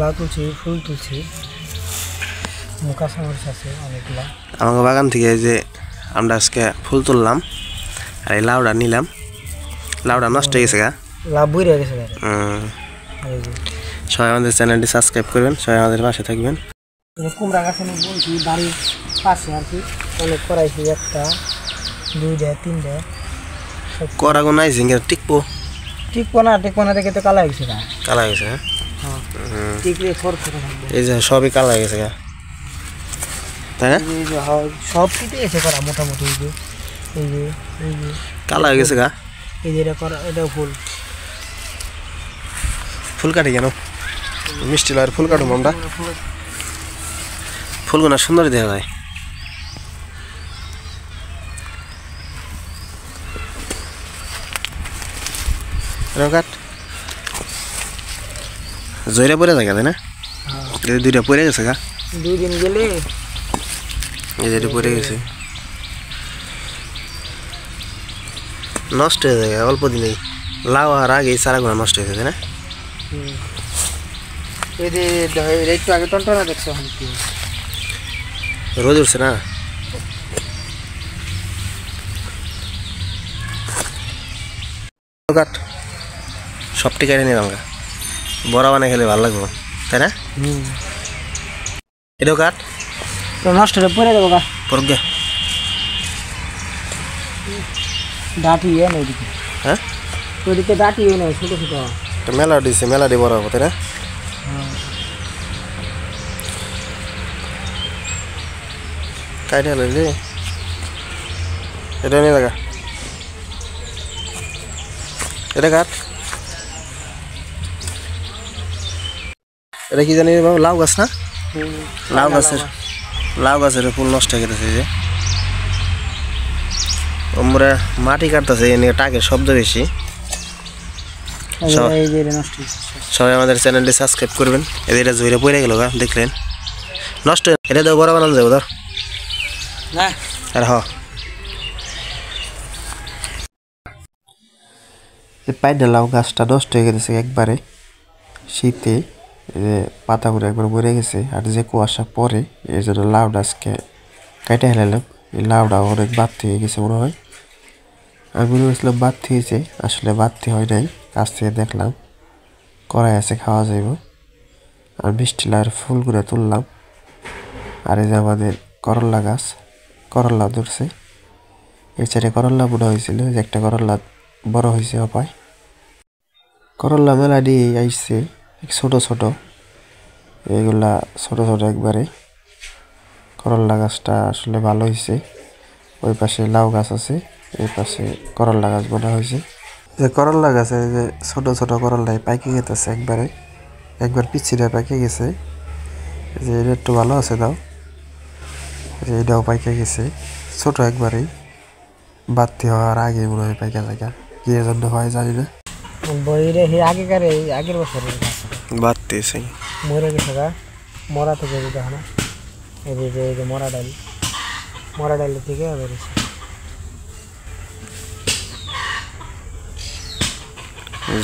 লাউ তুলছি, ফুল তুলছি, কাঁচা মরিচ আছে অনেকগুলা। আমাকে বাগান থেকে যে আমরা আজকে ফুল তুললাম আর এই লাউটা নিলাম। লাউটা নষ্ট হয়ে গেছে গা, লাউ বইরে গেছে। সবাই আমাদের চ্যানেলটি সাবস্ক্রাইব করবেন, সবাই আমাদের পাশে থাকবেন। কুমড়া গাছ আমি বলছি বাড়ির পাশে আর কি, অনেক করাইছি, 1টা 2টা 3টা। করাগো নাই ঝিঙ্গা টিকবো টিকবো না দেখে তো কালা গেছে না। কালা গেছে। হ্যাঁ টিকলে ফর থাকবে। এই যে সবই কালা গেছে গা, তাই না? সব কেটে এসে করা মোটামুটি। এই যে কালা হয়ে গেছে গা। এই যে এটা করা, এটাও ফুল কাটি কেন? মিষ্টি লাউয়ের ফুল কাটুম আমরা। ফুলগুলো সুন্দর দেখা যায়। কাট জয়রা পরে থাকে তাই না? এই 2টা পরে গেছে গা। 2 দিন গেলে এই যেটা পরে গেছে, নষ্ট হয়ে যায় অল্প দিনেই। লাউ আর আগে চারাগুলো নষ্ট হয়েছে তাই না? এই যে একটু আগে টনটনা দেখছো রোদ উঠছে না? কাট সবটি কেটে নিলাম গা, বড়া বানাই খেলে ভালো লাগবে তাই না? এটাও কাট, তো নষ্ট হয়ে পড়ে দেবো গা। পড়ক গে। ডাটি এ না ওইদিকে। হ্যাঁ ওইদিকে ডাটি এ না, ছোট ছোট মেলা দিছে, মেলা দিয়ে বড় হবো তাই না? কাটে হলে এটা নিয়ে লাগা, এটা কাট। এটা কি জানি বাবা, লাউ গাছ না? লাউ গাছের ফুল নষ্ট হয়ে গেছে। যে আমরা মাটি কাটতেছে, এনে টাকের শব্দ বেশি। সবাই আমাদের চ্যানেলটি সাবস্ক্রাইব করবেন। এটা জয়রে পড়ে গেল গা, দেখলেন নষ্ট। এটা তো বড় বানানো যাবো ধর আর পাইডা লাউ গাছটা নষ্ট হয়ে গেছে একবারে। শীতে পাতাগুলো একবার মরে গেছে, আর যে কুয়াশা পরে এই জন্য লাউটা আজকে কেটে হেলালাম। এই লাউটা অনেক বাড়তি হয়ে গেছে মনে হয়। আমি মনে করছিলাম বাড়তি হয়েছে, আসলে বাড়তি হয় নাই। কাছ থেকে দেখলাম কড়াই আছে, খাওয়া যাইব। আর মিষ্টি লাউয়ের ফুলগুলো তুললাম। আর এই যে আমাদের করল্লা গাছ, করল্লা ধরছে। এই সাইডে করল্লা মনে হয়েছিল, যে একটা করল্লা বড় হয়েছে অপায়। করল্লা মেলা দিয়ে আইসছে ছোট ছোট, এইগুলা ছোট ছোট একবারে। করল্লা গাছটা আসলে ভালো হয়েছে। ওই পাশে লাউ গাছ আছে, এই পাশে করল্লা গাছ বোনা হয়েছে। যে করল্লা গাছে যে ছোট ছোট করল্লায় পাইকে গেতেছে একবারে, একবার পিছিয়ে পাইকে গেছে। যে এটা একটু ভালো আছে দাও, যে এটাও পাইকে গেছে ছোট একবারেই, বাড়তি হওয়ার আগে মনে হয় পাইকা জায়গা, কি এর জন্য হয় জানি না। আগের বছরের বাড়তেছে মরে গেছে গা, মরা থেকে দেখো না। এই যে মরা ডাল থেকে বেরিয়েছে।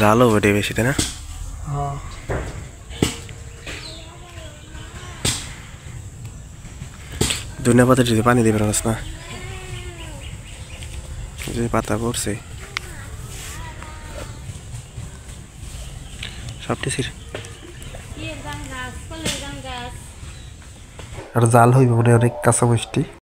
জালও বটে বেশি তাই না? ধনিয়া পাতা যদি পানি দিবে না, যে পাতা পড়ছে সবটি আর জাল হইব মনে অনেক কাঁচা মিষ্টি।